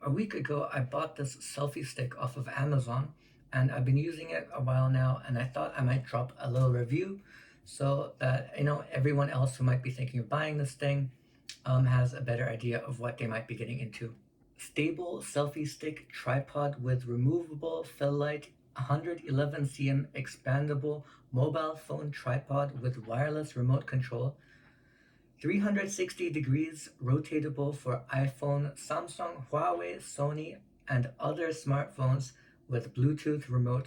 A week ago, I bought this selfie stick off of Amazon, and I've been using it a while now, and I thought I might drop a little review so that everyone else who might be thinking of buying this thing has a better idea of what they might be getting into. Stable selfie stick tripod with removable fill light, 111 cm expandable mobile phone tripod with wireless remote control, 360 degrees rotatable for iPhone, Samsung, Huawei, Sony, and other smartphones with Bluetooth remote.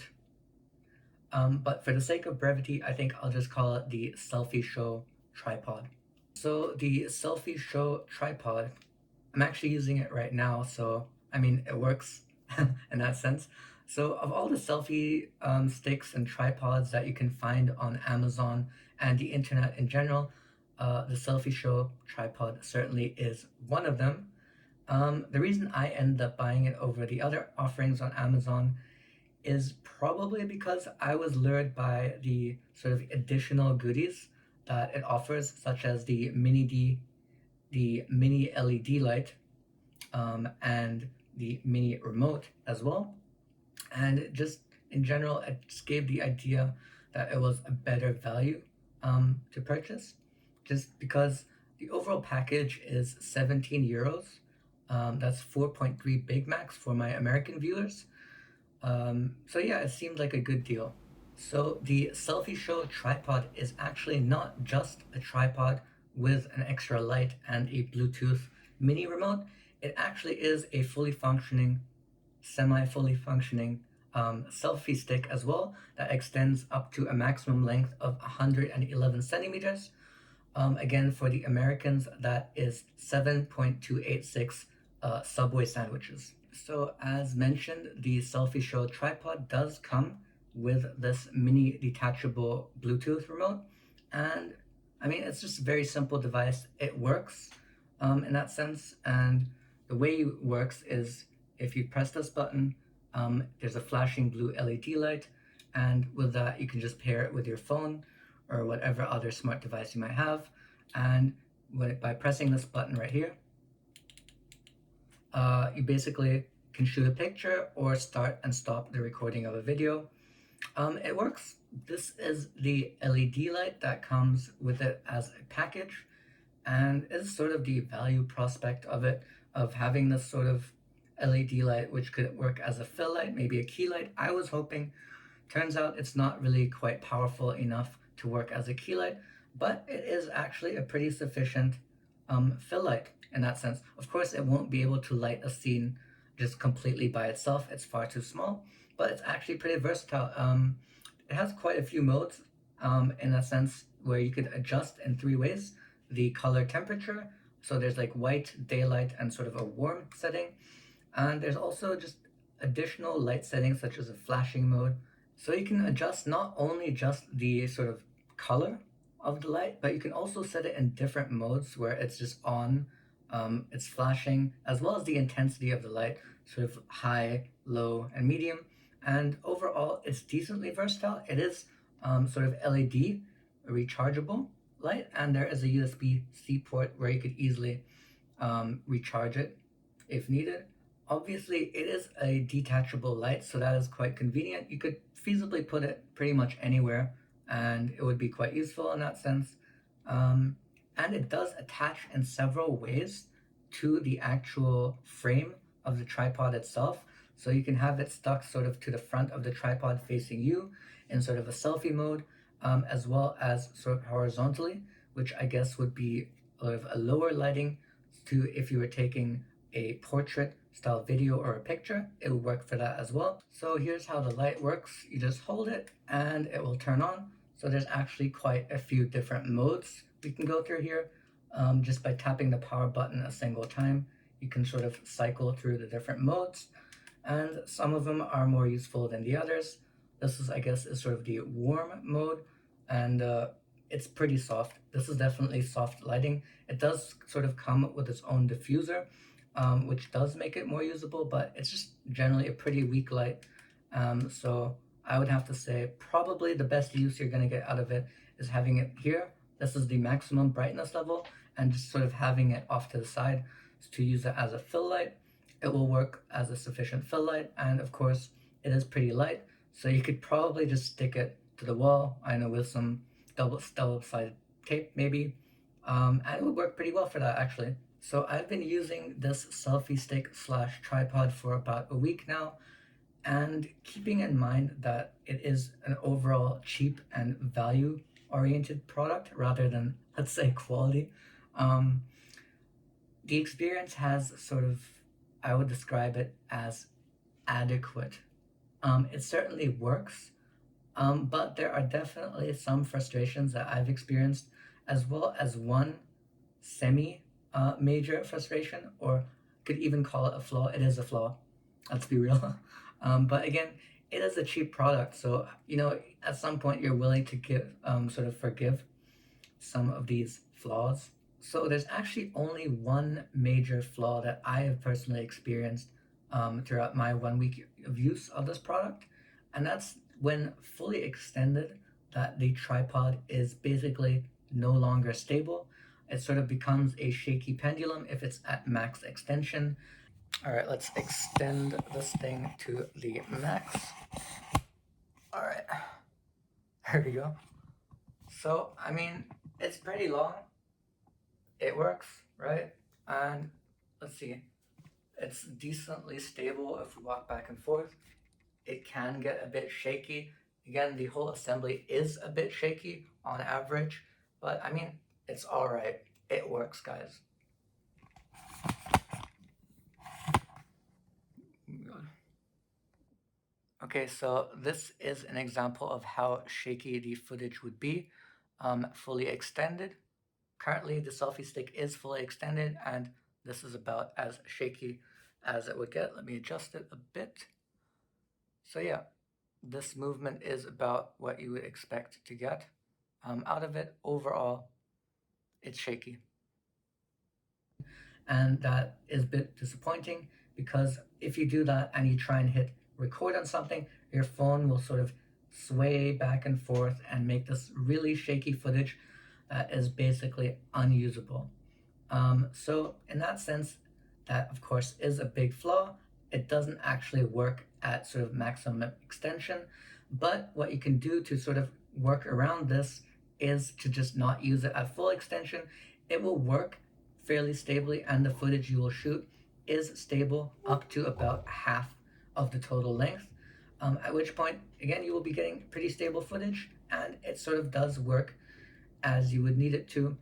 But for the sake of brevity, I think I'll just call it the Selfieshow tripod. So the Selfieshow tripod, I'm actually using it right now, so I mean, it works in that sense. So of all the selfie sticks and tripods that you can find on Amazon and the internet in general, the Selfieshow tripod certainly is one of them. The reason I ended up buying it over the other offerings on Amazon is probably because I was lured by the sort of additional goodies that it offers, such as the mini LED light, and the mini remote as well. And just in general, it just gave the idea that it was a better value to purchase, just because the overall package is 17 euros. That's 4.3 Big Macs for my American viewers. So yeah, it seemed like a good deal. So the Selfieshow tripod is actually not just a tripod with an extra light and a Bluetooth mini remote. It actually is a fully functioning, semi-fully functioning selfie stick as well that extends up to a maximum length of 111 centimeters. Again, for the Americans, that is 7.286 Subway sandwiches. So as mentioned, the Selfieshow tripod does come with this mini detachable Bluetooth remote. And I mean, it's just a very simple device. It works in that sense. And the way it works is if you press this button, there's a flashing blue LED light. And with that, you can just pair it with your phone or whatever other smart device you might have. And by pressing this button right here, you basically can shoot a picture or start and stop the recording of a video. It works. This is the LED light that comes with it as a package, and it's sort of the value prospect of it, of having this sort of LED light which could work as a fill light, maybe a key light. I was hoping. Turns out it's not really quite powerful enough to work as a key light, but it is actually a pretty sufficient fill light in that sense. Of course, it won't be able to light a scene just completely by itself. It's far too small, but it's actually pretty versatile. It has quite a few modes in a sense where you could adjust in three ways. The color temperature, so there's like white, daylight, and sort of a warm setting. And there's also just additional light settings such as a flashing mode. So you can adjust not only just the sort of color of the light, but you can also set it in different modes where it's just on, it's flashing, as well as the intensity of the light, sort of high, low, and medium. And overall, it's decently versatile. It is sort of LED, rechargeable light, and there is a USB-C port where you could easily recharge it if needed. Obviously, it is a detachable light, so that is quite convenient. You could feasibly put it pretty much anywhere, and it would be quite useful in that sense. And it does attach in several ways to the actual frame of the tripod itself. So you can have it stuck sort of to the front of the tripod facing you in sort of a selfie mode, as well as sort of horizontally, which I guess would be sort of a lower lighting to if you were taking a portrait style video or a picture, it will work for that as well. So here's how the light works. You just hold it and it will turn on. So there's actually quite a few different modes we can go through here. Just by tapping the power button a single time, you can sort of cycle through the different modes, and some of them are more useful than the others. This is, I guess, is sort of the warm mode, and it's pretty soft. This is definitely soft lighting. It does sort of come with its own diffuser, which does make it more usable, but it's just generally a pretty weak light. So I would have to say probably the best use you're going to get out of it is having it here. This is the maximum brightness level, and just sort of having it off to the side to use it as a fill light. It will work as a sufficient fill light, and of course, it is pretty light, so you could probably just stick it to the wall. I know with some double-sided tape, maybe, and it would work pretty well for that actually. So I've been using this selfie stick slash tripod for about a week now, and keeping in mind that it is an overall cheap and value oriented product rather than, let's say, quality. Um, the experience has sort of, I would describe it as adequate. It certainly works, but there are definitely some frustrations that I've experienced, as well as one semi major frustration, or could even call it a flaw. It is a flaw, let's be real. But again, it is a cheap product, so at some point you're willing to give sort of forgive some of these flaws. So there's actually only one major flaw that I have personally experienced throughout my 1 week of use of this product, and that's when fully extended, that the tripod is basically no longer stable. It sort of becomes a shaky pendulum if it's at max extension. All right, let's extend this thing to the max. All right, there we go. So, I mean, it's pretty long. It works, right? And let's see, it's decently stable if we walk back and forth. It can get a bit shaky. Again, the whole assembly is a bit shaky on average, but I mean, it's all right. It works, guys. Okay, so this is an example of how shaky the footage would be fully extended. Currently, the selfie stick is fully extended, and this is about as shaky as it would get. Let me adjust it a bit. So yeah, this movement is about what you would expect to get out of it. Overall, it's shaky. And that is a bit disappointing, because if you do that and you try and hit record on something, your phone will sort of sway back and forth and make this really shaky footage that is basically unusable. So, in that sense, that of course is a big flaw. It doesn't actually work at sort of maximum extension. But what you can do to sort of work around this is to just not use it at full extension. It will work fairly stably, and the footage you will shoot is stable up to about half of the total length. At which point, again, you will be getting pretty stable footage, and it sort of does work as you would need it to,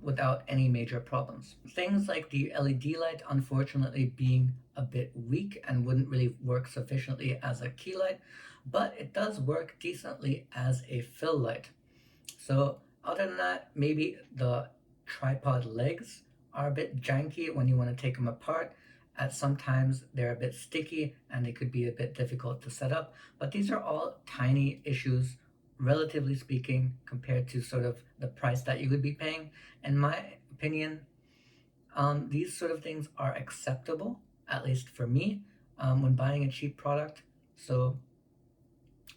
without any major problems. Things like the LED light, unfortunately, being a bit weak and wouldn't really work sufficiently as a key light, but it does work decently as a fill light. So, other than that, maybe the tripod legs are a bit janky when you want to take them apart. At sometimes they're a bit sticky and they could be a bit difficult to set up, but these are all tiny issues, relatively speaking, compared to sort of the price that you would be paying. In my opinion, these sort of things are acceptable, at least for me, when buying a cheap product. So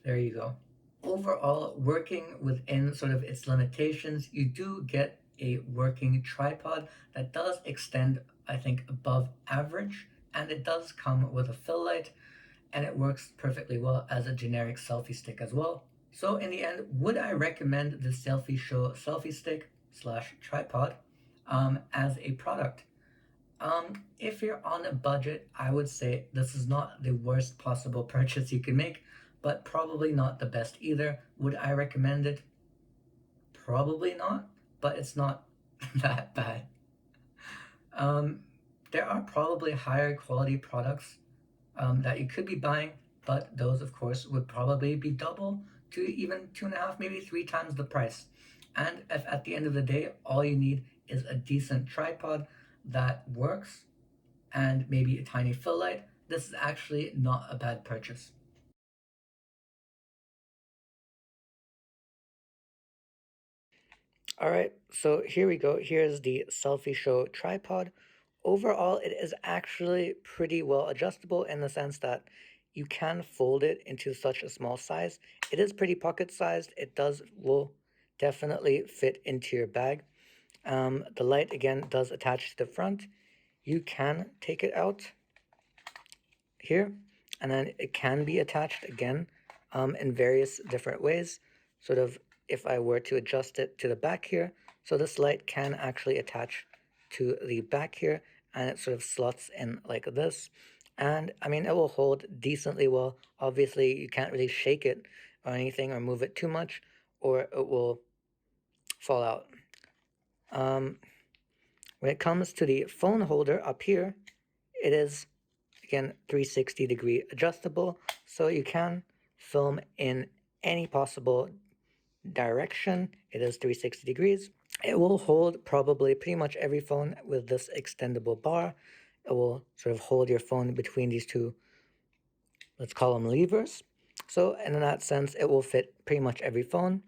there you go. Overall, working within sort of its limitations, you do get a working tripod that does extend, I think, above average, and it does come with a fill light, and it works perfectly well as a generic selfie stick as well. So in the end, would I recommend the Selfieshow selfie stick slash tripod as a product? If you're on a budget, I would say this is not the worst possible purchase you can make, but probably not the best either. Would I recommend it? Probably not, but it's not that bad. Um, there are probably higher quality products that you could be buying, but those, of course, would probably be double to even 2.5, maybe 3 times the price. And if at the end of the day, all you need is a decent tripod that works and maybe a tiny fill light, this is actually not a bad purchase. All right, so here we go. Here's the Selfieshow tripod. Overall, it is actually pretty well adjustable in the sense that you can fold it into such a small size. It is pretty pocket sized. It will definitely fit into your bag. The light again does attach to the front. You can take it out here, and then it can be attached again in various different ways. Sort of if I were to adjust it to the back here, so this light can actually attach to the back here, and it sort of slots in like this. And I mean, it will hold decently well. Obviously, you can't really shake it or anything or move it too much, or it will fall out. Um, when it comes to the phone holder up here, it is again 360-degree adjustable, so you can film in any possible direction. It is 360 degrees. It will hold probably pretty much every phone with this extendable bar. It will sort of hold your phone between these two, let's call them levers. So in that sense, it will fit pretty much every phone.